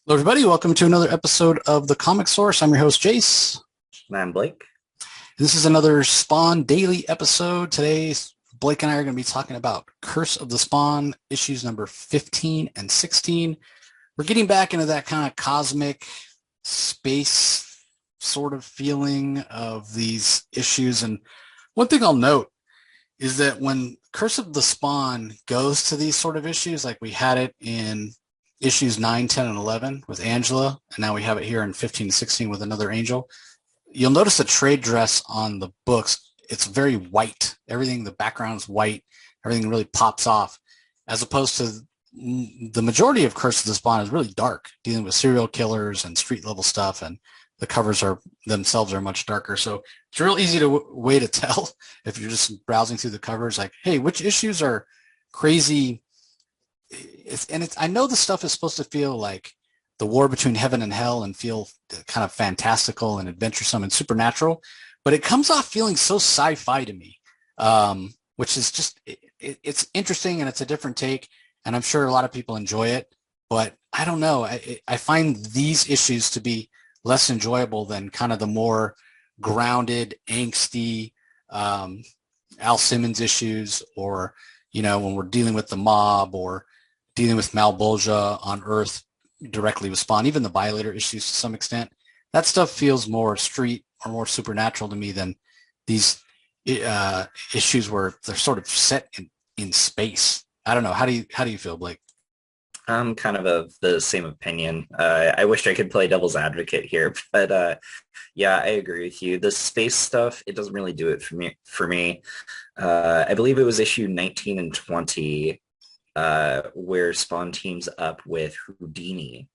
Hello, everybody. Welcome to another episode of The Comic Source. I'm your host, Jace. I'm Blake. This is another Spawn Daily episode. Today, Blake and I are going to be talking about Curse of the Spawn, issues number 15 and 16. We're getting back into that kind of cosmic space sort of feeling of these issues. And one thing I'll note is that when Curse of the Spawn goes to these sort of issues, like we had it in issues 9, 10, and 11 with Angela, and now we have it here in 15 and 16 with another Angel. You'll notice the trade dress on the books. It's very white. Everything, the background's white. Everything really pops off, as opposed to the majority of Curse of the Spawn is really dark, dealing with serial killers and street level stuff, and the covers are themselves are much darker. So it's real easy to way to tell if you're just browsing through the covers, like, hey, which issues are crazy. I know the stuff is supposed to feel like the war between heaven and hell and feel kind of fantastical and adventuresome and supernatural, but it comes off feeling so sci-fi to me, which is just it's interesting and it's a different take, and I'm sure a lot of people enjoy it. But I don't know. I find these issues to be less enjoyable than kind of the more grounded, angsty Al Simmons issues, or when we're dealing with the mob or dealing with Malbolgia on Earth directly with Spawn, even the Violator issues to some extent. That stuff feels more street or more supernatural to me than these issues where they're sort of set in space. I don't know. How do you feel, Blake? I'm kind of the same opinion. I wish I could play devil's advocate here, but yeah, I agree with you. The space stuff, it doesn't really do it for me. I believe it was issue 19 and 20 where Spawn teams up with Houdini.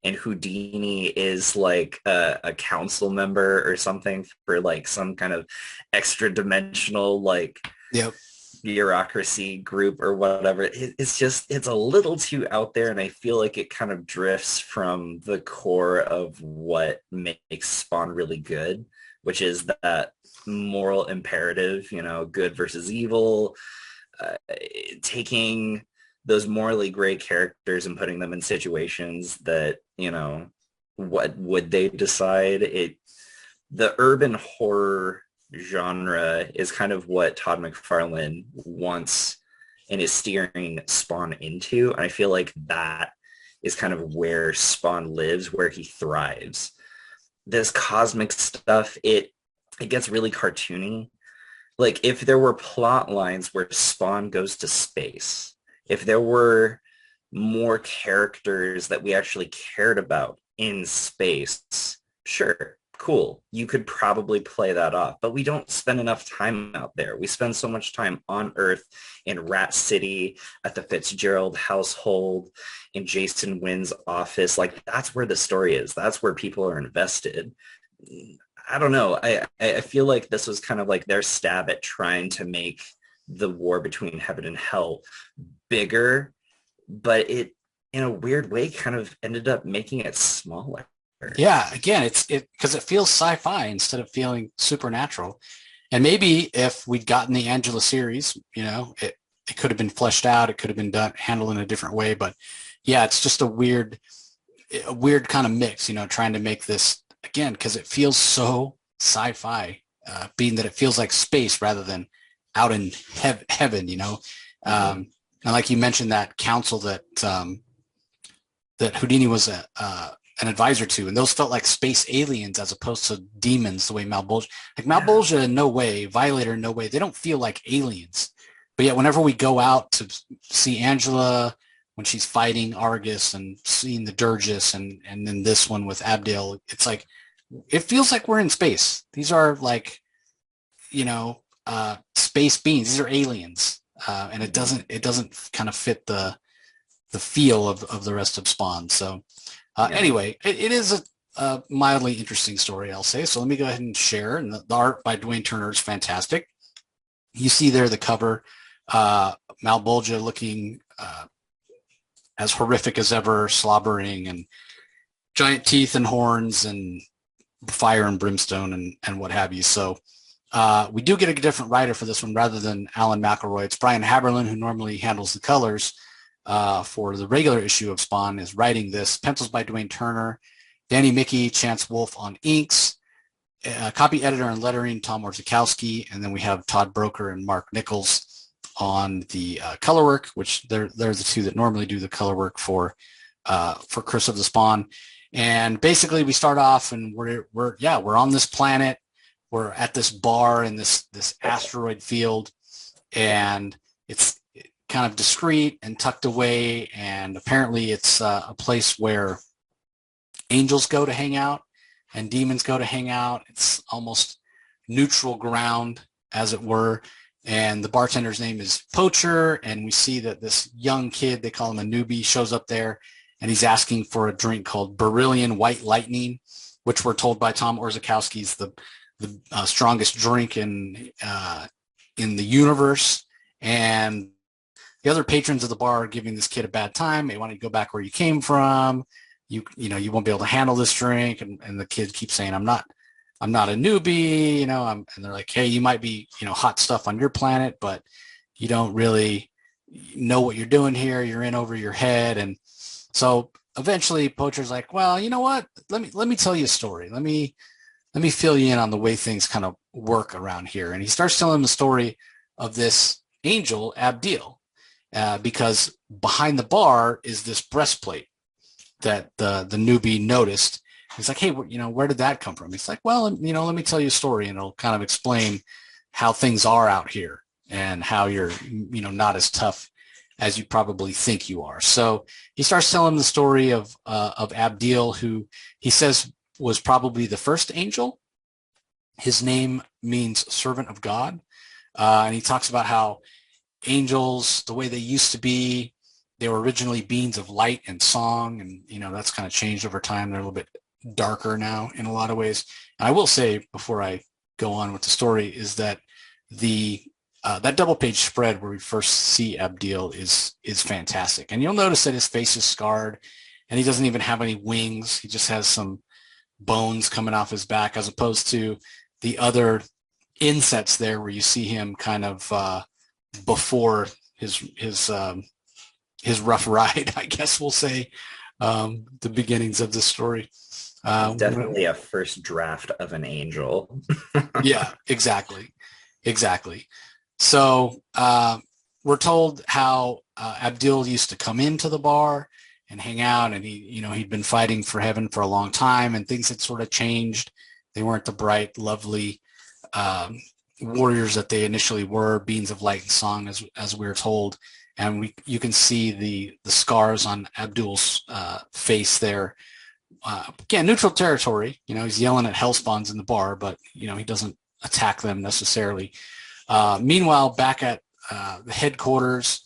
And Houdini is like a council member or something for like some kind of extra dimensional like Yep. bureaucracy group or whatever. It's a little too out there, and I feel like it kind of drifts from the core of what makes Spawn really good, which is that moral imperative, good versus evil, uh, taking those morally gray characters and putting them in situations that, what would they decide? The urban horror genre is kind of what Todd McFarlane wants and is steering Spawn into. And I feel like that is kind of where Spawn lives, where he thrives. This cosmic stuff, it gets really cartoony. Like if there were plot lines where Spawn goes to space, if there were more characters that we actually cared about in space, sure, cool. You could probably play that off, but we don't spend enough time out there. We spend so much time on Earth, in Rat City, at the Fitzgerald household, in Jason Wynn's office. Like that's where the story is. That's where people are invested. I don't know. I feel like this was kind of like their stab at trying to make the war between heaven and hell bigger, but it in a weird way kind of ended up making it smaller. Yeah. Again, it's because it feels sci-fi instead of feeling supernatural. And maybe if we'd gotten the Angela series, it could have been fleshed out. It could have been done handled in a different way. But yeah, it's just a weird kind of mix, trying to make this again because it feels so sci-fi, being that it feels like space rather than out in heaven. Mm-hmm. And like you mentioned, that council that Houdini was an advisor to, and those felt like space aliens as opposed to demons, the way Malbolgia, like Yeah. Malbolgia in no way, Violator in no way, they don't feel like aliens. But yet whenever we go out to see Angela when she's fighting Argus and seeing the Durgis and then this one with Abdiel, it's like, it feels like we're in space. These are like, space beings. These are aliens. And it Mm-hmm. doesn't kind of fit the feel of the rest of Spawn. So Yeah. anyway, it is a mildly interesting story, I'll say. So let me go ahead and share. And the art by Dwayne Turner is fantastic. You see there the cover, Malbolgia looking as horrific as ever, slobbering and giant teeth and horns and fire and brimstone and what have you. So we do get a different writer for this one rather than Alan McElroy. It's Brian Haberlin who normally handles the colors. for the regular issue of Spawn is writing this. Pencils by Dwayne Turner, Danny Miki, Chance Wolfe on inks, copy editor and lettering, Tom Orzechowski, and then we have Todd Broeker and Mark Nichols on the color work, which they're the two that normally do the color work for Curse of the Spawn. And basically, we start off and we're on this planet. We're at this bar in this asteroid field, and it's kind of discreet and tucked away. And apparently, it's a place where angels go to hang out and demons go to hang out. It's almost neutral ground, as it were. And the bartender's name is Poacher, and we see that this young kid, they call him a newbie, shows up there, and he's asking for a drink called Beryllian White Lightning, which we're told by Tom Orzechowski is the strongest drink in the universe. And the other patrons of the bar are giving this kid a bad time. They want to go back where you came from. You won't be able to handle this drink. And the kid keeps saying, I'm not a newbie, and they're like, hey, you might be, hot stuff on your planet, but you don't really know what you're doing here. You're in over your head. And so eventually Poacher's like, well, you know what? Let me tell you a story. Let me fill you in on the way things kind of work around here. And he starts telling the story of this angel, Abdiel, because behind the bar is this breastplate that the newbie noticed. He's like, hey, where did that come from? He's like, well, let me tell you a story, and it'll kind of explain how things are out here and how you're, not as tough as you probably think you are. So he starts telling the story of Abdiel, who he says was probably the first angel. His name means servant of God. And he talks about how angels, the way they used to be, they were originally beings of light and song. And, that's kind of changed over time. They're a little bit darker now in a lot of ways. And I will say, before I go on with the story, is that that double page spread where we first see Abdiel is fantastic. And you'll notice that his face is scarred and he doesn't even have any wings. He just has some bones coming off his back, as opposed to the other insets there where you see him kind of before his rough ride, I guess we'll say, the beginnings of the story. Definitely a first draft of an angel. Yeah, exactly. So we're told how Abdiel used to come into the bar and hang out, and he'd been fighting for heaven for a long time, and things had sort of changed. They weren't the bright, lovely warriors that they initially were, beings of light and song, as we were told. And you can see the scars on Abdiel's face there. Again, neutral territory. He's yelling at hellspawns in the bar, but he doesn't attack them necessarily. Meanwhile, back at the headquarters,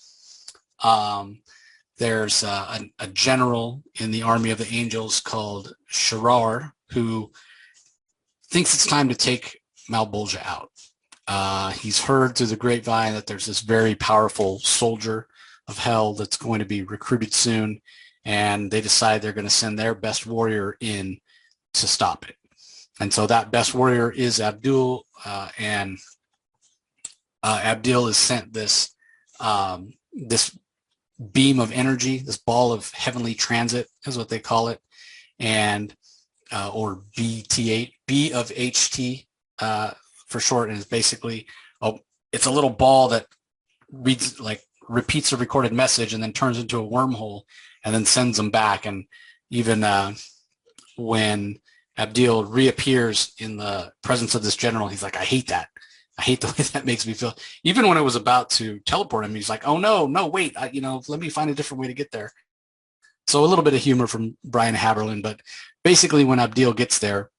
there's a general in the army of the angels called Shirar, who thinks it's time to take Malbolgia out. He's heard through the grapevine that there's this very powerful soldier of hell that's going to be recruited soon, and they decide they're going to send their best warrior in to stop it. And so that best warrior is Abdiel, and Abdiel is sent this beam of energy, this ball of heavenly transit is what they call it, and or BT8, B of HT for short, and it's basically it's a little ball that repeats a recorded message and then turns into a wormhole and then sends them back. And even when Abdiel reappears in the presence of this general, he's like, I hate that. I hate the way that makes me feel. Even when it was about to teleport him, he's like, oh, no, wait, let me find a different way to get there. So a little bit of humor from Brian Haberlin, but basically when Abdiel gets there,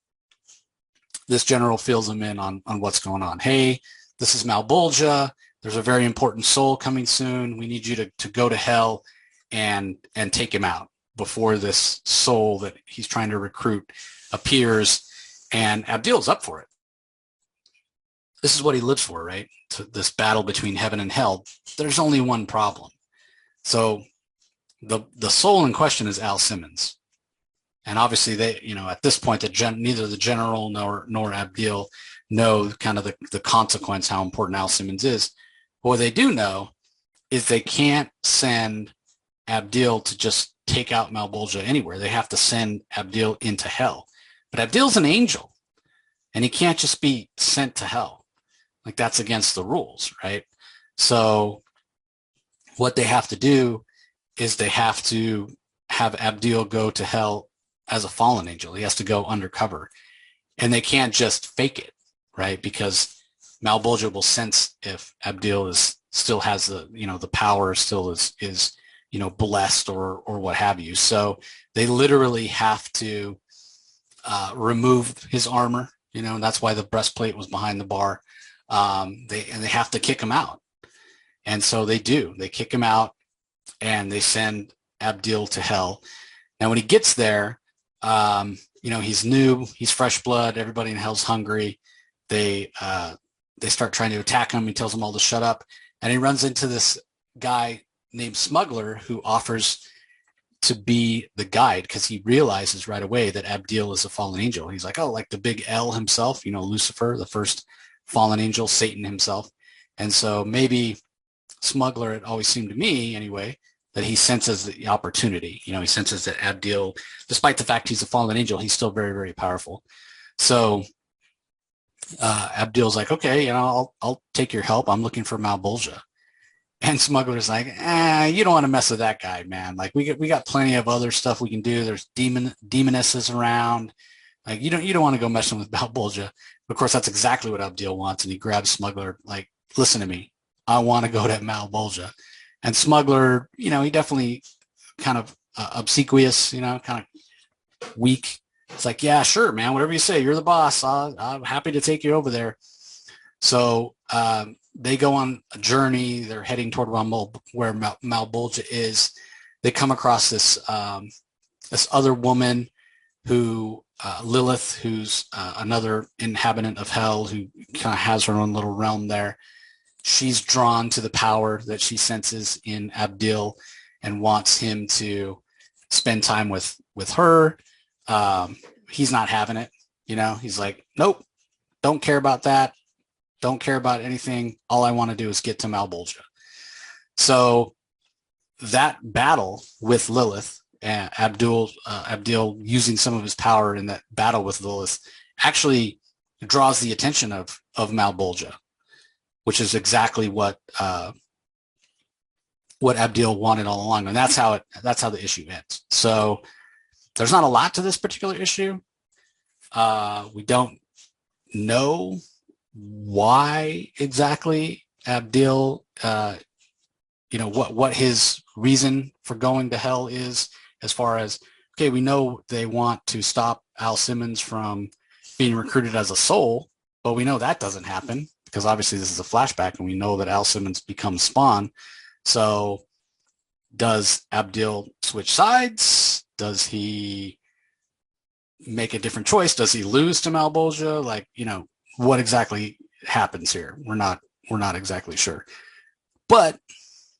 this general fills him in on what's going on. Hey, this is Malbolgia. There's a very important soul coming soon. We need you to go to hell and take him out before this soul that he's trying to recruit appears. And Abdiel's up for it. This is what he lives for, right? This battle between heaven and hell. There's only one problem. So the soul in question is Al Simmons. And obviously they, at this point, neither the general nor Abdiel know kind of the consequence, how important Al Simmons is. But what they do know is they can't send Abdiel to just take out Malbolgia anywhere. They have to send Abdiel into hell. But Abdiel's an angel, and he can't just be sent to hell. Like, that's against the rules, right? So what they have to do is they have to have Abdiel go to hell as a fallen angel. He has to go undercover. And they can't just fake it, right? Because Malbolgia will sense if Abdiel is still has the, the power, still is blessed or what have you. So they literally have to remove his armor, and that's why the breastplate was behind the bar. They have to kick him out. And so they do. They kick him out and they send Abdiel to hell. Now, when he gets there, he's new, he's fresh blood. Everybody in hell's hungry. They start trying to attack him. He tells them all to shut up. And he runs into this guy named Smuggler who offers to be the guide because he realizes right away that Abdiel is a fallen angel. He's like, oh, like the big L himself, Lucifer, the first fallen angel, Satan himself. And so maybe Smuggler, it always seemed to me anyway, that he senses the opportunity. He senses that Abdiel, despite the fact he's a fallen angel, he's still very, very powerful. So Abdiel's like, okay, I'll take your help. I'm looking for Malbolgia. And Smuggler's like, you don't want to mess with that guy, man. Like, we got plenty of other stuff we can do. There's demonesses around. Like, you don't want to go messing with Malbolgia. Of course, that's exactly what Abdiel wants. And he grabs Smuggler, like, listen to me. I want to go to Malbolgia. And Smuggler, he definitely kind of obsequious, kind of weak. It's like, yeah, sure, man, whatever you say. You're the boss. I'm happy to take you over there. So they go on a journey. They're heading toward where Malbolgia is. They come across this other woman who, Lilith, who's another inhabitant of hell, who kind of has her own little realm there. She's drawn to the power that she senses in Abdiel and wants him to spend time with her. He's not having it. He's like, nope, don't care about that. Don't care about anything. All I want to do is get to Malbolgia. So that battle with Lilith, Abdiel using some of his power in that battle with Lilith, actually draws the attention of Malbolgia, which is exactly what Abdiel wanted all along, and that's how the issue ends. So there's not a lot to this particular issue. We don't know why exactly Abdiel, what his reason for going to hell is, as far as, okay, we know they want to stop Al Simmons from being recruited as a soul, but we know that doesn't happen because obviously this is a flashback and we know that Al Simmons becomes Spawn. So does Abdiel switch sides? Does he make a different choice? Does he lose to Malbolgia? Like, what exactly happens here? We're not exactly sure, but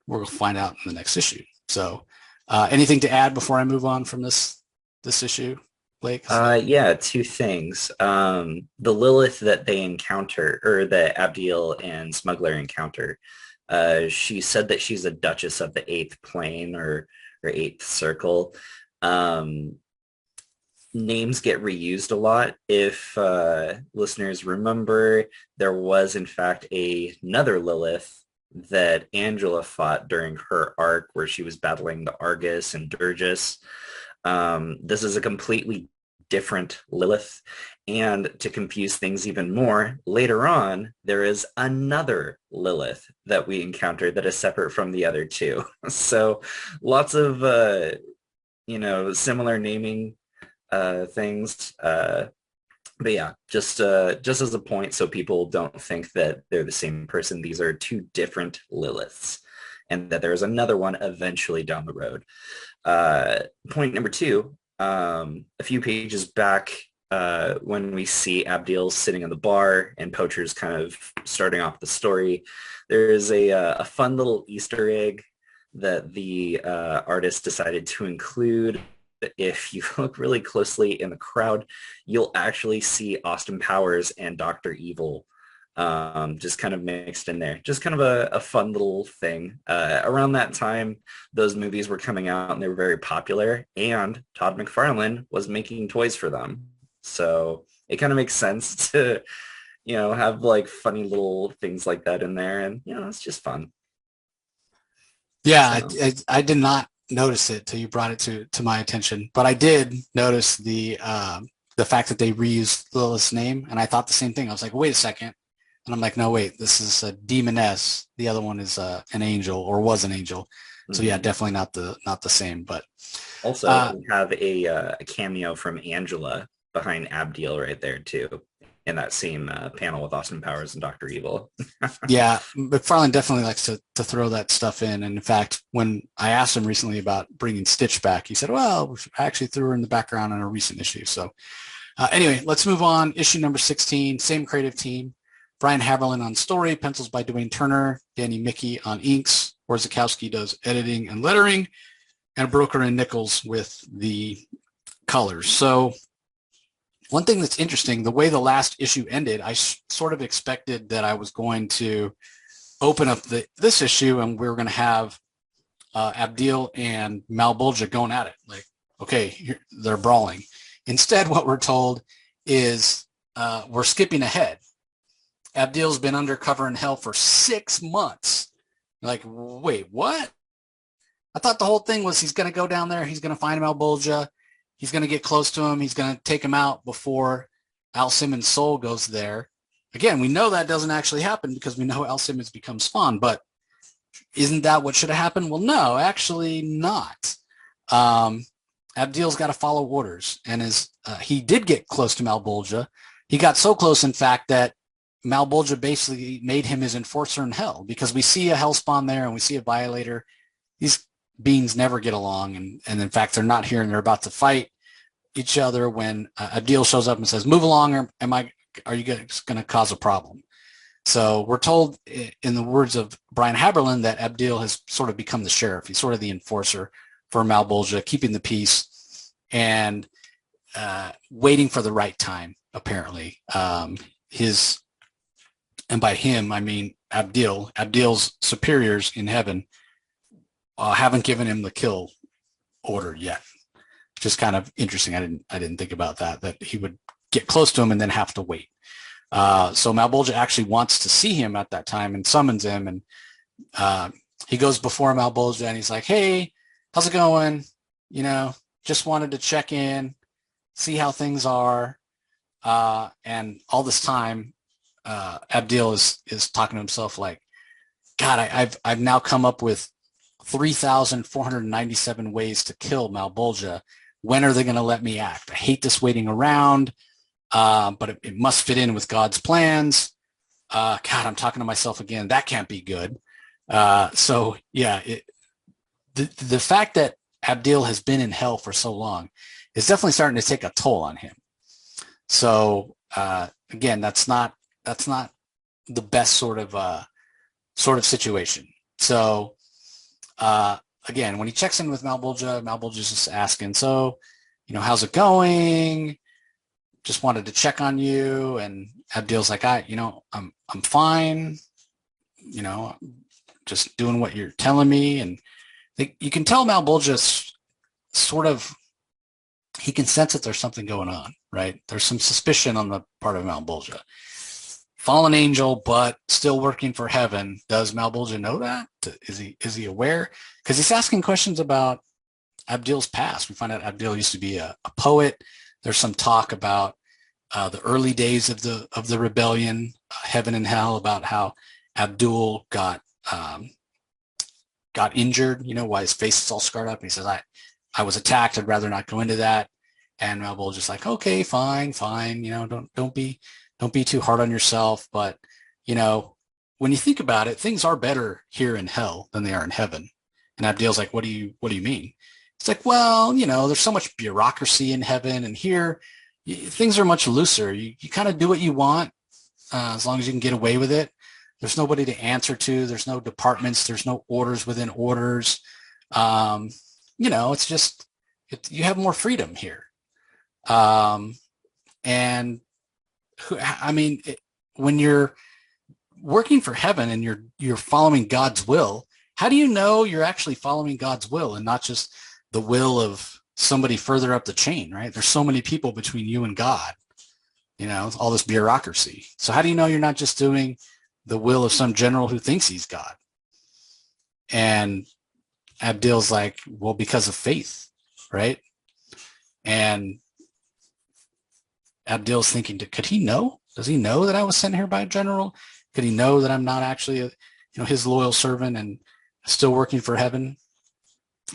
we'll find out in the next issue. So anything to add before I move on from this issue, Blake? Yeah, two things. The Lilith that they encounter, or that Abdiel and Smuggler encounter, she said that she's a Duchess of the Eighth Plane or Eighth Circle. Names get reused a lot. If listeners remember, there was in fact another Lilith that Angela fought during her arc where she was battling the Argus and Durgus. This is a completely different Lilith. And to confuse things even more, later on, there is another Lilith that we encounter that is separate from the other two. So lots of, similar naming things. But yeah, just as a point so people don't think that they're the same person, these are two different Liliths and that there's another one eventually down the road. Point number two, a few pages back, when we see Abdiel sitting in the bar and Poacher's kind of starting off the story, there's a fun little Easter egg that the artist decided to include. If you look really closely in the crowd, you'll actually see Austin Powers and Dr. Evil just kind of mixed in there. Just kind of a fun little thing. Around that time, those movies were coming out and they were very popular, and Todd McFarlane was making toys for them. So it kind of makes sense to, have like funny little things like that in there. And, it's just fun. Yeah, So, I did not notice it till you brought it to my attention, but I did notice the fact that they reused Lilith's name, and I thought the same thing. I was like, wait a second, and I'm like, no, wait, this is a demoness. The other one is an angel, or was an angel. So yeah, mhm. definitely not the same. But Also, uh, we have a cameo from Angela behind Abdiel right there too, in that same panel with Austin Powers and Doctor Evil. yeah, McFarlane definitely likes to throw that stuff in. And in fact, when I asked him recently about bringing Stitch back, he said, well, I actually threw her in the background in a recent issue. So anyway, let's move on. Issue number 16, same creative team. Brian Haberlin on story, pencils by Dwayne Turner, Danny Miki on inks, Orzechowski does editing and lettering, and Broeker and Nichols with the colors. So one thing that's interesting, the way the last issue ended, I sort of expected that I was going to open up this issue and we were going to have Abdiel and Malbolgia going at it. Like, okay, they're brawling. Instead, what we're told is we're skipping ahead. Abdiel's been undercover in hell for 6 months. Like, wait, what? I thought the whole thing was he's going to go down there, he's going to find Malbolgia, he's going to get close to him, he's going to take him out before Al Simmons' soul goes there. Again, we know that doesn't actually happen because we know Al Simmons becomes Spawn, but isn't that what should have happened? Well, no, actually not. Abdiel's got to follow orders, and he did get close to Malbolgia. He got so close, in fact, that Malbolgia basically made him his enforcer in hell, because we see a hellspawn there and we see a violator. These beings never get along, and in fact, they're not here, and they're about to fight each other when Abdiel shows up and says, "Move along, or are you going to cause a problem?" So we're told, in the words of Brian Haberlin, that Abdiel has sort of become the sheriff. He's sort of the enforcer for Malbolgia, keeping the peace and waiting for the right time, apparently. And by him, I mean Abdiel. Abdiel's superiors in heaven haven't given him the kill order yet. Just kind of interesting. I didn't think about that he would get close to him and then have to wait. So Malbolgia actually wants to see him at that time and summons him, and he goes before Malbolgia and he's like, "Hey, how's it going? Just wanted to check in, see how things are." And all this time, Abdiel is talking to himself like, "God, I've now come up with 3,497 ways to kill Malbolgia. When are they going to let me act? I hate this waiting around, but it must fit in with God's plans." God, I'm talking to myself again. That can't be good. So yeah, the fact that Abdiel has been in hell for so long is definitely starting to take a toll on him. So again, that's not the best sort of situation. So again, when he checks in with Malbolgia's just asking, "So, how's it going? Just wanted to check on you." And Abdiel's like, I'm fine. Just doing what you're telling me." And you can tell Malbolgia's sort of, he can sense that there's something going on, right? There's some suspicion on the part of Malbolgia. Fallen angel, but still working for heaven. Does Malbolgia know that? Is he aware? Because he's asking questions about Abdiel's past. We find out Abdiel used to be a poet. There's some talk about the early days of the rebellion, heaven and hell, about how Abdul got injured. Why his face is all scarred up. And he says, I was attacked. I'd rather not go into that. And Malbolgia's like, "Okay, fine. Don't be too hard on yourself." But when you think about it, things are better here in hell than they are in heaven. And Abdiel's like, what do you mean?" It's like, well, there's so much bureaucracy in heaven, and here things are much looser. You kind of do what you want as long as you can get away with it. There's nobody to answer to. There's no departments. There's no orders within orders. It's just you have more freedom here. And when you're working for heaven and you're following God's will, how do you know you're actually following God's will and not just the will of somebody further up the chain, right? There's so many people between you and God, all this bureaucracy. So how do you know you're not just doing the will of some general who thinks he's God? And Abdiel's like, well, because of faith, right? And Abdiel's thinking, could he know? Does he know that I was sent here by a general? Could he know that I'm not actually his loyal servant and still working for heaven?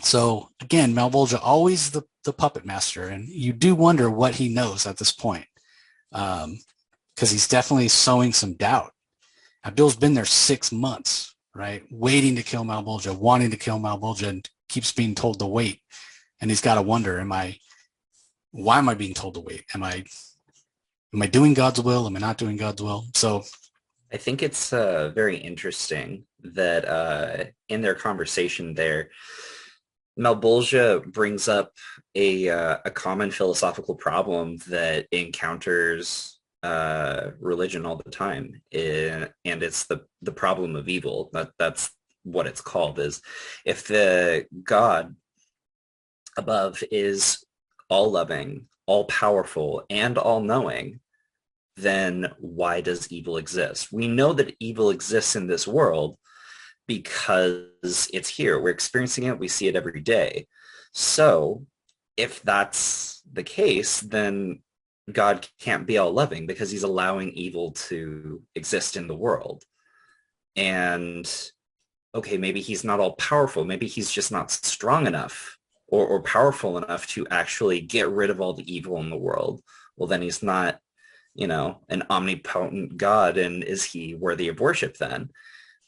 So again, Malvolja, always the puppet master. And you do wonder what he knows at this point. Because he's definitely sowing some doubt. Abdiel's been there 6 months, right? Waiting to kill Malvolja, wanting to kill Malvolja, and keeps being told to wait. And he's got to wonder, why am I being told to wait? Am I doing God's will? Am I not doing God's will? So I think it's very interesting that in their conversation there, Malvolja brings up a common philosophical problem that encounters religion all the time, and it's the problem of evil. That's what it's called. Is if the God above is all loving, all powerful, and all knowing, then why does evil exist? We know that evil exists in this world because it's here. We're experiencing it. We see it every day. So if that's the case, then God can't be all loving because he's allowing evil to exist in the world. And okay, maybe he's not all powerful. Maybe he's just not strong enough or powerful enough to actually get rid of all the evil in the world. Well, then he's not, an omnipotent God. And is he worthy of worship then?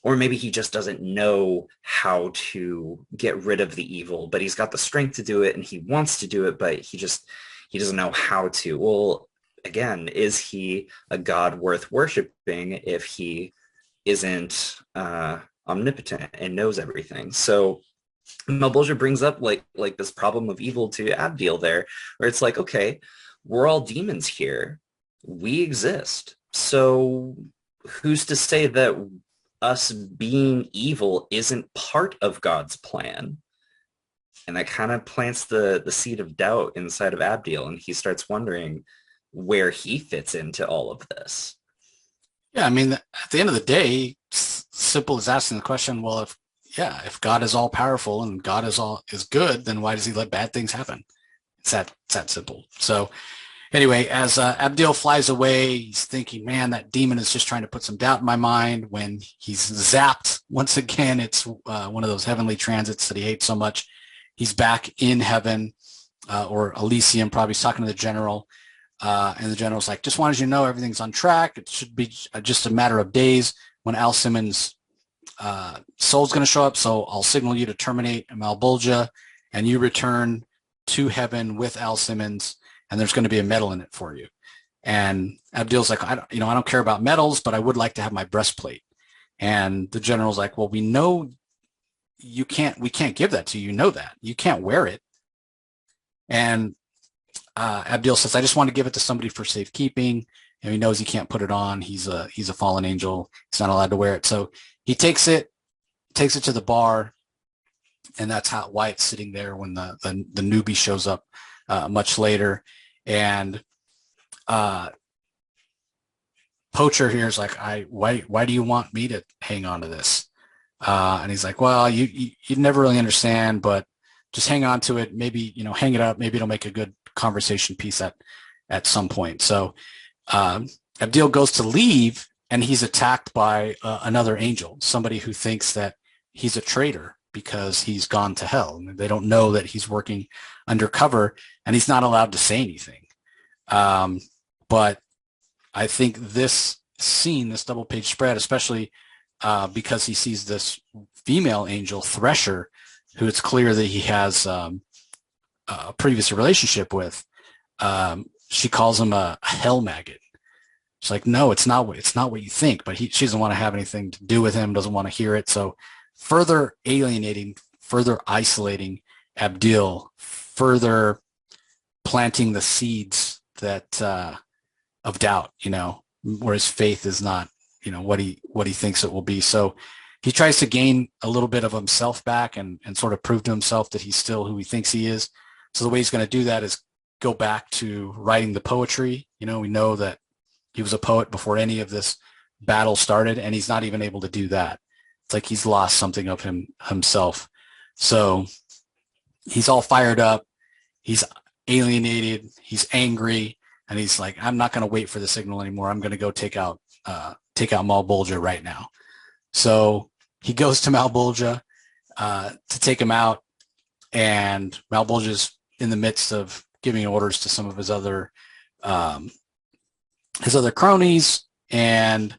Or maybe he just doesn't know how to get rid of the evil, but he's got the strength to do it and he wants to do it, but he doesn't know how to. Well, again, is he a God worth worshiping if he isn't omnipotent and knows everything? So Malvolja brings up like this problem of evil to Abdiel there, where it's like, okay, we're all demons here. We exist. So who's to say that us being evil isn't part of God's plan? And that kind of plants the seed of doubt inside of Abdiel, and he starts wondering where he fits into all of this. Yeah, I mean, at the end of the day, simple as asking the question, well, if God is all powerful and God is good, then why does he let bad things happen? It's that simple. So anyway, as Abdiel flies away, he's thinking, man, that demon is just trying to put some doubt in my mind. When he's zapped, once again, it's one of those heavenly transits that he hates so much. He's back in heaven, or Elysium, probably. He's talking to the general. And the general's like, just wanted you to know everything's on track. It should be just a matter of days when Al Simmons' soul's going to show up. So I'll signal you to terminate Malvolja, and you return to heaven with Al Simmons, and there's going to be a medal in it for you. And Abdiel's like, I don't care about medals, but I would like to have my breastplate. And the general's like, well, we know we can't give that to you. You know that. You can't wear it. And Abdiel says, I just want to give it to somebody for safekeeping. And he knows he can't put it on. He's a fallen angel. He's not allowed to wear it. So he takes it to the bar, and that's why it's sitting there when the newbie shows up much later. And Poacher here is like, why do you want me to hang on to this? And he's like, well, you'd never really understand, but just hang on to it. Maybe, hang it up. Maybe it'll make a good conversation piece at some point. So Abdiel goes to leave, and he's attacked by another angel, somebody who thinks that he's a traitor because he's gone to hell. They don't know that he's working undercover, and he's not allowed to say anything. But I think this scene, this double-page spread, especially because he sees this female angel, Thresher, who it's clear that he has a previous relationship with, she calls him a hell maggot. She's like, no, it's not what you think. But she doesn't want to have anything to do with him, doesn't want to hear it. So further alienating, further isolating Abdiel, further planting the seeds that of doubt, where his faith is not what he thinks it will be. So he tries to gain a little bit of himself back and sort of prove to himself that he's still who he thinks he is. So the way he's going to do that is go back to writing the poetry. We know that he was a poet before any of this battle started, and he's not even able to do that. It's like he's lost something of himself. So he's all fired up. He's alienated. He's angry. And he's like, I'm not going to wait for the signal anymore. I'm going to go take out Malbolgia right now. So he goes to Malbolgia to take him out, and Malbolgia's in the midst of giving orders to some of his other cronies. And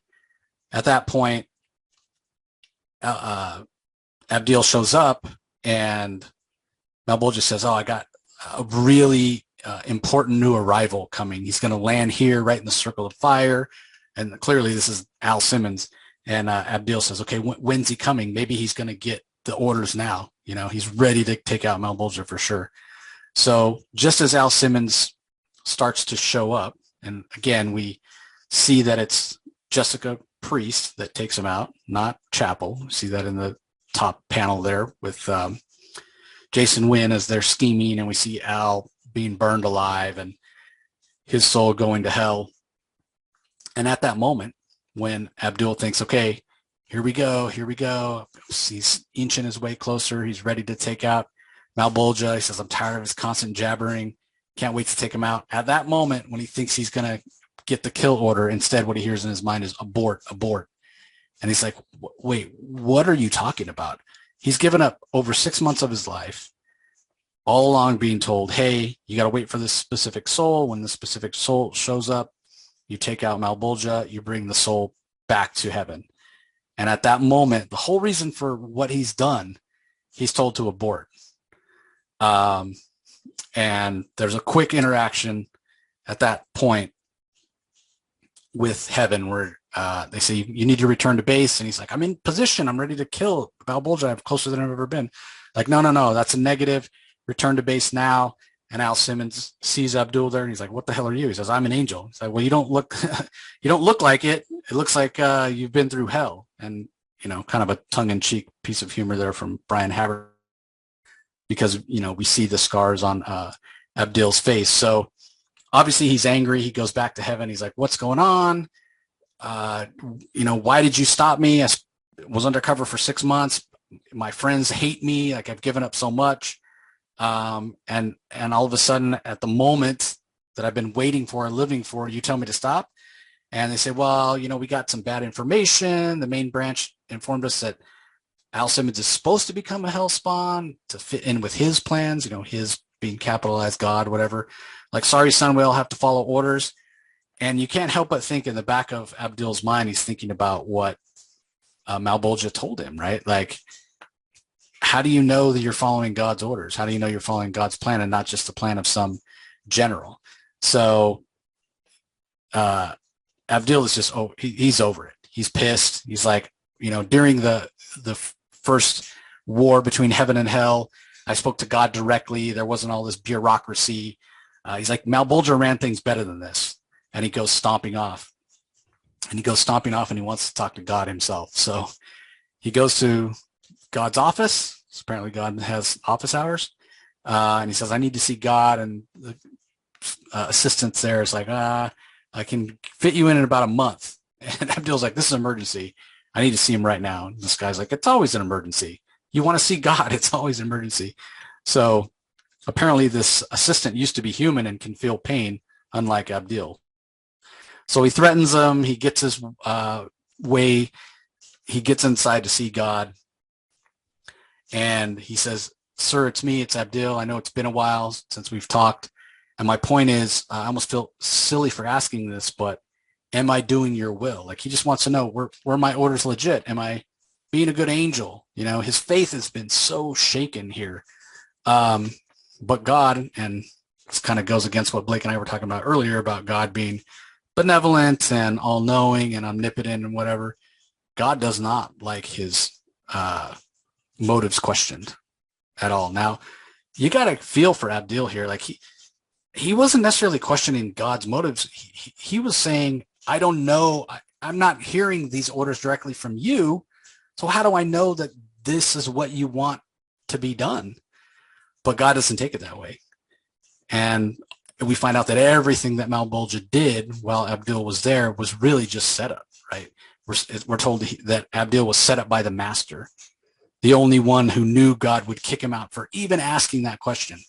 at that point, Abdiel shows up, and Malbolgia says, I got a really important new arrival coming. He's going to land here right in the circle of fire. And clearly this is Al Simmons. And Abdiel says, okay, when's he coming? Maybe he's going to get the orders now. He's ready to take out Malbolgia for sure. So just as Al Simmons starts to show up, and again, we see that it's Jessica Priest that takes him out, not Chapel. We see that in the top panel there with Jason Wynn as they're scheming, and we see Al being burned alive and his soul going to hell. And at that moment, when Abdiel thinks, okay, here we go. He's inching his way closer. He's ready to take out Malbolgia. He says, I'm tired of his constant jabbering. Can't wait to take him out. At that moment, when he thinks he's going to get the kill order, instead what he hears in his mind is abort. And he's like, wait, what are you talking about? He's given up over 6 months of his life, all along being told, hey, you got to wait for this specific soul. When the specific soul shows up, you take out Malbolgia, you bring the soul back to heaven. And at that moment, the whole reason for what he's done, he's told to abort. And there's a quick interaction at that point with heaven where they say, you need to return to base. And he's like, I'm in position. I'm ready to kill Malbolgia. I'm closer than I've ever been. Like, no, that's a negative. Return to base now. And Al Simmons sees Abdiel there, and he's like, what the hell are you? He says, I'm an angel. He's like, well, you don't look like it. It looks like you've been through hell. And, kind of a tongue-in-cheek piece of humor there from Brian Haber, because, we see the scars on Abdiel's face. So obviously he's angry. He goes back to heaven. He's like, what's going on? Why did you stop me? I was undercover for 6 months. My friends hate me. Like, I've given up so much. And all of a sudden, at the moment that I've been waiting for and living for, you tell me to stop. And they say, well, we got some bad information. The main branch informed us that Al Simmons is supposed to become a hellspawn to fit in with his plans, his being capitalized God, whatever. Like, sorry, son, we all have to follow orders. And you can't help but think in the back of Abdiel's mind, he's thinking about what Malbolgia told him, right? Like, how do you know that you're following God's orders? How do you know you're following God's plan and not just the plan of some general? So Abdiel is just, he's over it. He's pissed. He's like, during the first war between heaven and hell, I spoke to God directly. There wasn't all this bureaucracy. He's like, Malbolgia ran things better than this. And he goes stomping off. And he wants to talk to God himself. So he goes to God's office. Apparently God has office hours. And he says, I need to see God. And the assistants there is like, I can fit you in about a month. And Abdiel's like, this is an emergency. I need to see him right now. And this guy's like, it's always an emergency. You want to see God, it's always an emergency. So apparently this assistant used to be human and can feel pain, unlike Abdiel. So he threatens him. He gets his way. He gets inside to see God. And he says, sir, it's me. It's Abdiel. I know it's been a while since we've talked. And my point is, I almost feel silly for asking this, but am I doing your will? Like, he just wants to know, were my orders legit? Am I being a good angel? His faith has been so shaken here. But God, and this kind of goes against what Blake and I were talking about earlier about God being benevolent and all-knowing and omnipotent and whatever. God does not like his motives questioned at all. Now, you got to feel for Abdiel here. Like, he wasn't necessarily questioning God's motives. He was saying, I don't know. I'm not hearing these orders directly from you. So how do I know that this is what you want to be done? But God doesn't take it that way. And we find out that everything that Malbolgia did while Abdiel was there was really just set up, right? We're told that Abdiel was set up by the master, the only one who knew God would kick him out for even asking that question.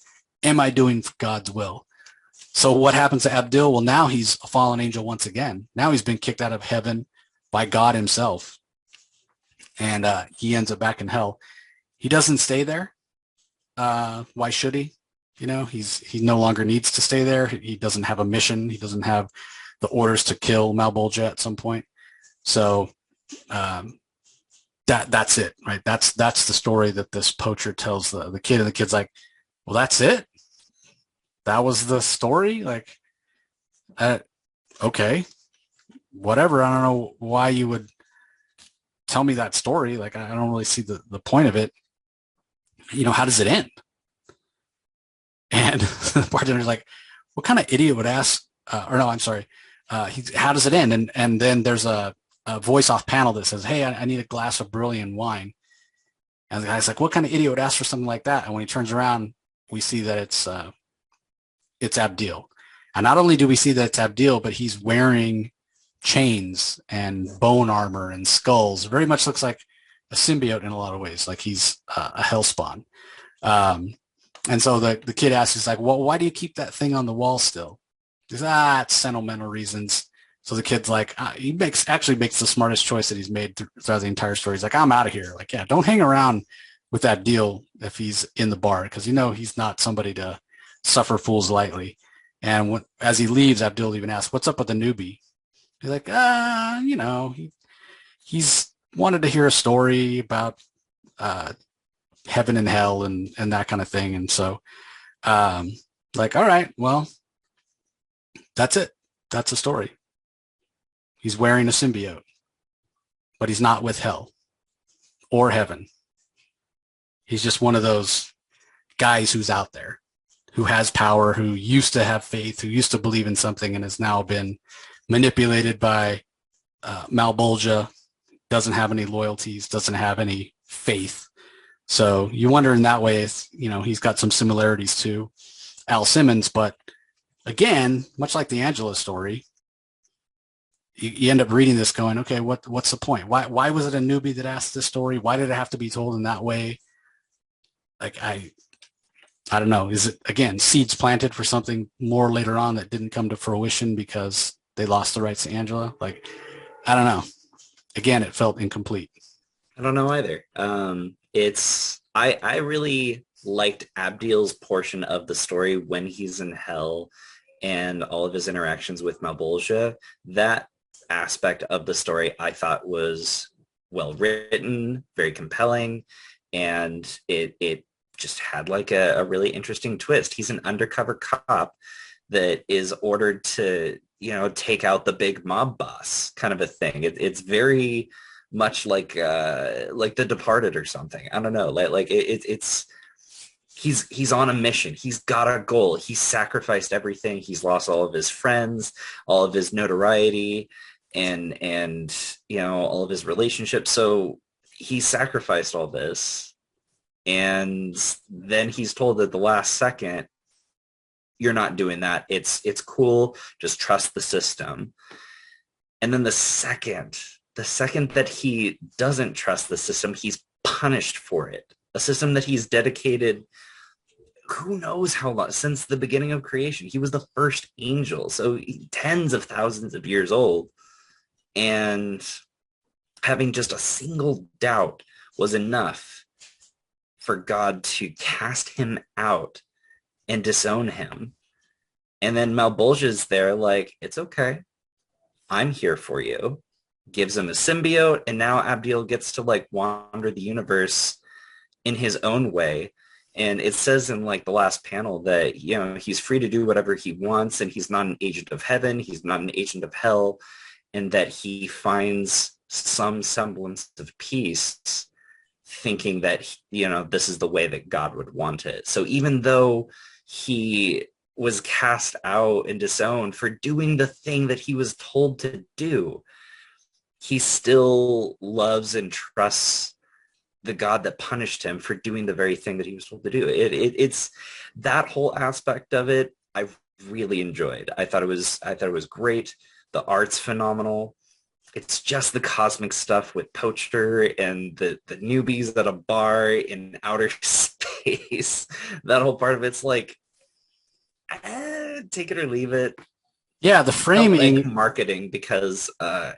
Am I doing God's will? So what happens to Abdiel? Well, now he's a fallen angel once again. Now he's been kicked out of heaven by God himself. And he ends up back in hell. He doesn't stay there. Why should he? You know, he no longer needs to stay there. He doesn't have a mission. He doesn't have the orders to kill Malbolgia at some point. So that's it, right? That's the story that this poacher tells the kid, and the kid's like, well, that's it. That was the story. Like, okay, whatever. I don't know why you would tell me that story. Like, I don't really see the point of it. You know, how does it end? And the bartender's like, what kind of idiot would ask, or no, I'm sorry. How does it end? And then there's a voice off panel that says, hey, I need a glass of brilliant wine. And the guy's like, what kind of idiot would ask for something like that? And when he turns around, we see that it's Abdiel. And not only do we see that it's Abdiel, but he's wearing chains and bone armor and skulls. Very much looks like a symbiote in a lot of ways, like he's a hellspawn. And so the kid asks, he's like, well, why do you keep that thing on the wall still? He's it's sentimental reasons. So the kid's like, he actually makes the smartest choice that he's made throughout the entire story. He's like, I'm out of here. Like, yeah, don't hang around with Abdiel if he's in the bar, because you know he's not somebody to suffer fools lightly. And as he leaves, Abdiel even asks, what's up with the newbie? He's like, you know, he's wanted to hear a story about heaven and hell and that kind of thing. And so, like, all right, well, that's it. That's the story. He's wearing a symbiote, but he's not with hell or heaven. He's just one of those guys who's out there, who has power, who used to have faith, who used to believe in something and has now been manipulated by Malbolgia, doesn't have any loyalties, doesn't have any faith. So you wonder in that way if, you know, he's got some similarities to Al Simmons, but again, much like the Angela story, you end up reading this going, okay, what's the point? Why was it a newbie that asked this story? Why did it have to be told in that way? Like, I don't know. Is it, again, seeds planted for something more later on that didn't come to fruition because they lost the rights to Angela? Like, I don't know. Again, it felt incomplete. I don't know either. I really liked Abdiel's portion of the story when he's in hell and all of his interactions with Malbolgia. That aspect of the story I thought was well written, very compelling, and it just had like a really interesting twist. He's an undercover cop that is ordered to, you know, take out the big mob boss kind of a thing. It's very much like The Departed or something. I don't know. It's he's on a mission. He's got a goal. He's sacrificed everything. He's lost all of his friends, all of his notoriety, and you know, all of his relationships. So he sacrificed all this, and then he's told at the last second, you're not doing that. It's cool. Just trust the system. And then the second that he doesn't trust the system, he's punished for it. A system that he's dedicated who knows how long, since the beginning of creation. He was the first angel, so tens of thousands of years old. And having just a single doubt was enough for God to cast him out and disown him. And then Malbolgia's there like, it's okay. I'm here for you. Gives him a symbiote, and now Abdiel gets to like wander the universe in his own way. And it says in like the last panel that, you know, he's free to do whatever he wants, and he's not an agent of heaven, he's not an agent of hell, and that he finds some semblance of peace thinking that, you know, this is the way that God would want it. So even though he was cast out and disowned for doing the thing that he was told to do, he still loves and trusts the God that punished him for doing the very thing that he was told to do. It's that whole aspect of it I really enjoyed. I thought it was great. The art's phenomenal. It's just the cosmic stuff with Poacher and the newbies at a bar in outer space. That whole part of it's like, take it or leave it. Yeah, the Felt like framing. marketing because I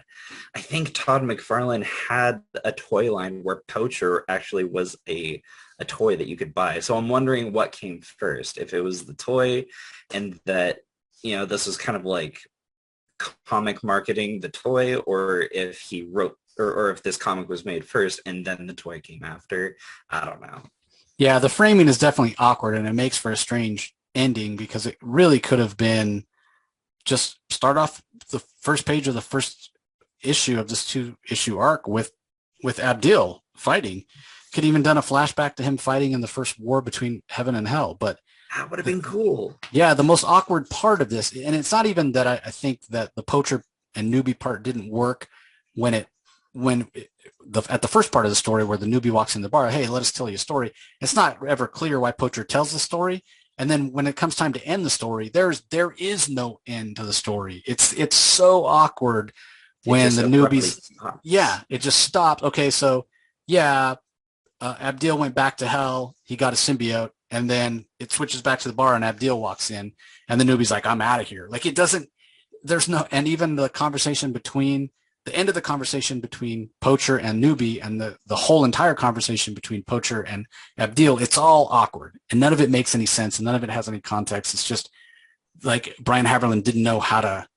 think Todd McFarlane had a toy line where Poacher actually was a toy that you could buy. So I'm wondering what came first, if it was the toy and that, this was kind of like comic marketing the toy, or if he wrote or if this comic was made first and then the toy came after. I don't know. Yeah, the framing is definitely awkward, and it makes for a strange ending because it really could have been just start off the first page of the first issue of this 2-issue arc with Abdiel fighting. Could even done a flashback to him fighting in the first war between heaven and hell. But That would have been cool. yeah, the most awkward part of this, and it's not even that I think that the Poacher and newbie part didn't work when it when it, at the first part of the story where the newbie walks in the bar. Hey, let us tell you a story. It's not ever clear why Poacher tells the story. And then when it comes time to end the story, there is no end to the story. It's so awkward It when just the abruptly newbies. stops. Yeah, it just stopped. Okay, so yeah, Abdiel went back to hell. He got a symbiote, and then it switches back to the bar, and Abdiel walks in, and the newbie's like, "I'm out of here." Like it doesn't. There's no, and even the conversation between the end of the conversation between Poacher and newbie, and the whole entire conversation between Poacher and Abdiel, it's all awkward, and none of it makes any sense, and none of it has any context. It's just like Brian Haberlin didn't know how to.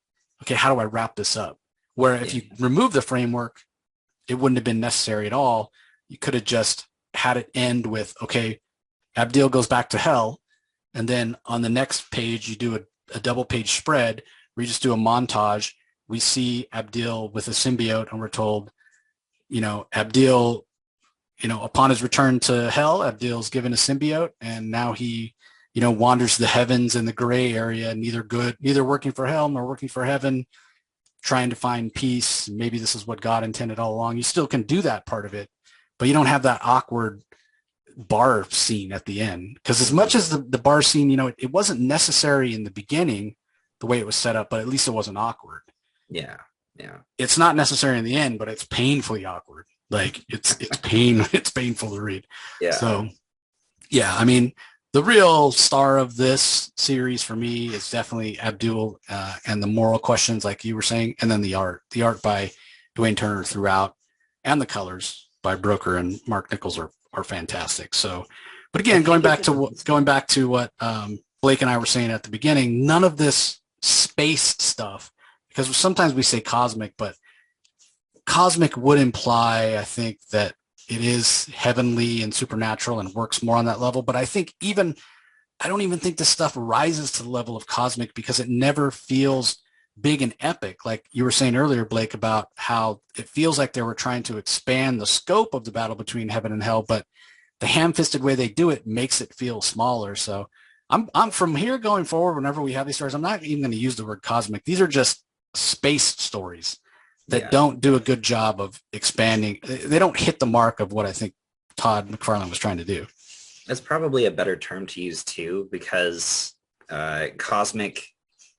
Okay, how do I wrap this up? Where if Yeah. you remove the framework, it wouldn't have been necessary at all. You could have just had it end with, okay, Abdiel goes back to hell. And then on the next page, you do a double page spread where you just do a montage. We see Abdiel with a symbiote, and we're told, Abdiel, upon his return to hell, Abdiel's given a symbiote, and now he, wanders the heavens in the gray area, neither working for hell nor working for heaven, trying to find peace. Maybe this is what God intended all along. You still can do that part of it, but you don't have that awkward bar scene at the end. Because as much as the bar scene, it wasn't necessary in the beginning, the way it was set up, but at least it wasn't awkward. Yeah. Yeah. It's not necessary in the end, but it's painfully awkward. Like it's painful to read. Yeah. So yeah, I mean, the real star of this series for me is definitely Abdul and the moral questions, like you were saying, and then the art by Dwayne Turner throughout, and the colors by Broeker and Mark Nichols are fantastic. So, but again, going back to what Blake and I were saying at the beginning, none of this space stuff, because sometimes we say cosmic, but cosmic would imply, I think, that it is heavenly and supernatural and works more on that level. But I don't even think this stuff rises to the level of cosmic because it never feels big and epic. Like you were saying earlier, Blake, about how it feels like they were trying to expand the scope of the battle between heaven and hell, but the ham-fisted way they do it makes it feel smaller. So I'm from here going forward, whenever we have these stories, I'm not even going to use the word cosmic. These are just space stories that Yeah. don't do a good job of expanding. They don't hit the mark of what I think Todd McFarlane was trying to do. That's probably a better term to use too, because cosmic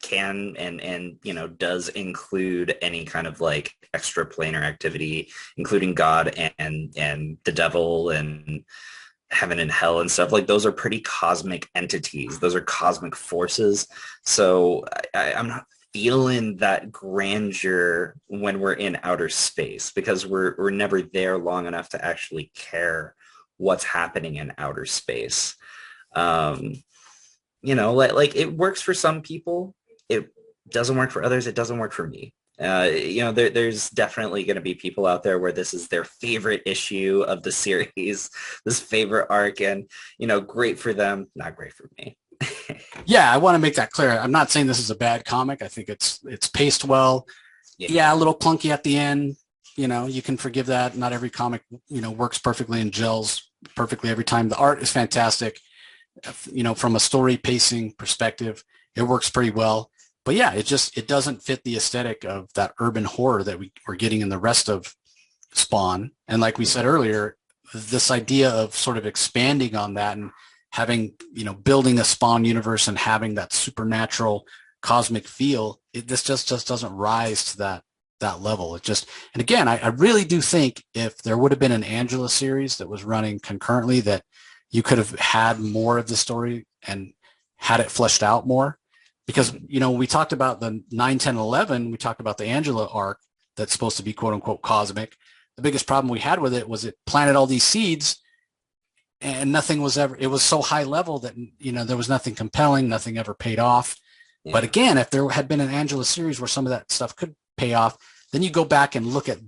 can and does include any kind of like extraplanar activity, including God and the devil and heaven and hell and stuff. Like those are pretty cosmic entities. Those are cosmic forces. So I'm not feeling that grandeur when we're in outer space because we're never there long enough to actually care what's happening in outer space. Like it works for some people. It doesn't work for others. It doesn't work for me. There's definitely going to be people out there where this is their favorite issue of the series, this favorite arc, and, great for them, not great for me. Yeah, I want to make that clear. I'm not saying this is a bad comic. I think it's paced well. Yeah, a little clunky at the end. You can forgive that. Not every comic, works perfectly and gels perfectly every time. The art is fantastic. From a story pacing perspective, it works pretty well. But yeah, it doesn't fit the aesthetic of that urban horror that we're getting in the rest of Spawn. And like we said earlier, this idea of sort of expanding on that and having, building a Spawn universe and having that supernatural cosmic feel, this just doesn't rise to that level. And again, I really do think if there would have been an Angela series that was running concurrently, that you could have had more of the story and had it fleshed out more. Because, we talked about the 9, 10, 11, we talked about the Angela arc that's supposed to be quote unquote cosmic. The biggest problem we had with it was it planted all these seeds and nothing was ever, it was so high level that, there was nothing compelling, nothing ever paid off. Yeah. But again, if there had been an Angela series where some of that stuff could pay off, then you go back and look at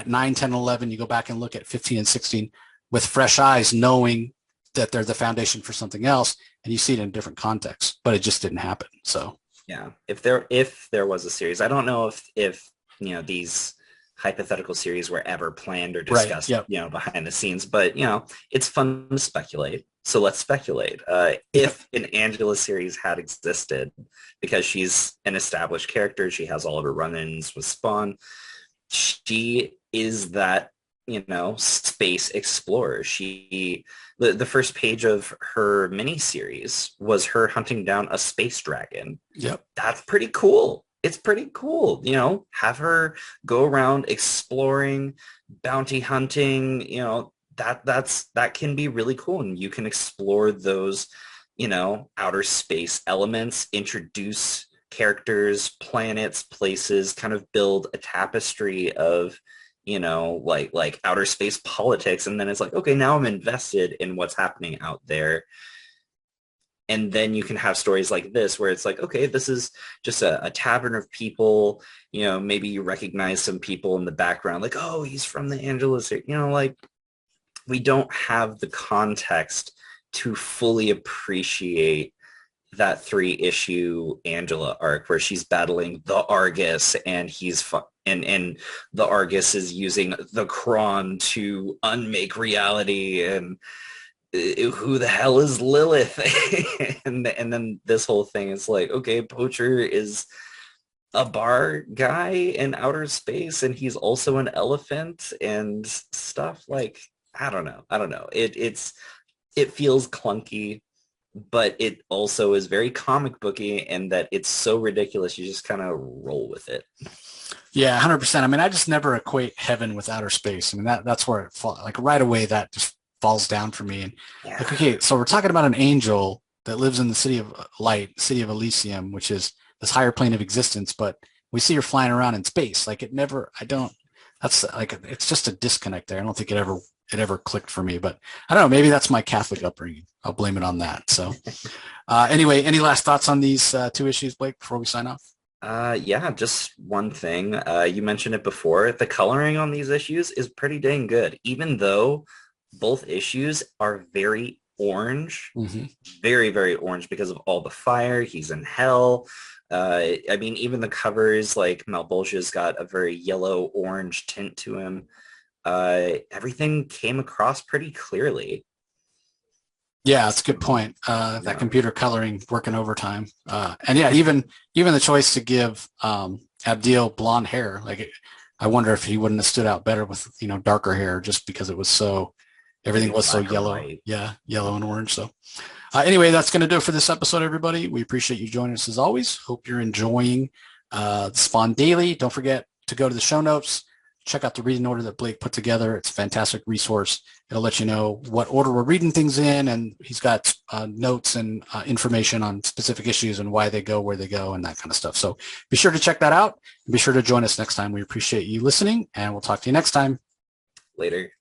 9, 10, 11, you go back and look at 15 and 16 with fresh eyes, knowing that they're the foundation for something else, and you see it in a different context, but it just didn't happen. So yeah, if there was a series, I don't know if these hypothetical series were ever planned or discussed, right. Yep. Behind the scenes, but it's fun to speculate. So let's speculate. If an Angela series had existed, because she's an established character, she has all of her run-ins with Spawn. She is that, space explorer. The first page of her miniseries was her hunting down a space dragon. Yep. That's pretty cool. It's pretty cool, have her go around exploring, bounty hunting, that can be really cool. And you can explore those, outer space elements, introduce characters, planets, places, kind of build a tapestry of, like outer space politics. And then it's like, okay, now I'm invested in what's happening out there. And then you can have stories like this where it's like, okay, this is just a tavern of people, maybe you recognize some people in the background, like, oh, he's from the Angela series. Like, we don't have the context to fully appreciate that 3-issue Angela arc where she's battling the Argus and and the Argus is using the Kron to unmake reality, and who the hell is Lilith? and then this whole thing is like, okay, Poacher is a bar guy in outer space and he's also an elephant and stuff. Like, I don't know. It feels clunky, but it also is very comic booky, and that it's so ridiculous you just kind of roll with it. Yeah, 100%. I mean, I just never equate heaven with outer space. I mean, that's where it falls. Like right away, that just falls down for me. And yeah. Like, okay, so we're talking about an angel that lives in the city of light, city of Elysium, which is this higher plane of existence, but we see her flying around in space. Like that's like, it's just a disconnect there. I don't think it ever clicked for me, but I don't know, maybe that's my Catholic upbringing. I'll blame it on that. So anyway, any last thoughts on these 2 issues, Blake, before we sign off? Yeah, just one thing. You mentioned it before. The coloring on these issues is pretty dang good, even though both issues are very orange, very, very orange because of all the fire. He's in hell. I mean, even the covers, like Malbolgia's got a very yellow-orange tint to him. Everything came across pretty clearly. Yeah, that's a good point. That computer coloring working overtime. And yeah, even the choice to give Abdiel blonde hair, like I wonder if he wouldn't have stood out better with, darker hair, just because it was everything was so yellow. Yeah, yellow and orange. So anyway, that's going to do it for this episode, everybody. We appreciate you joining us as always. Hope you're enjoying Spawn Daily. Don't forget to go to the show notes. Check out the reading order that Blake put together. It's a fantastic resource. It'll let you know what order we're reading things in, and he's got notes and information on specific issues and why they go where they go and that kind of stuff. So be sure to check that out. Be sure to join us next time. We appreciate you listening, and we'll talk to you next time. Later.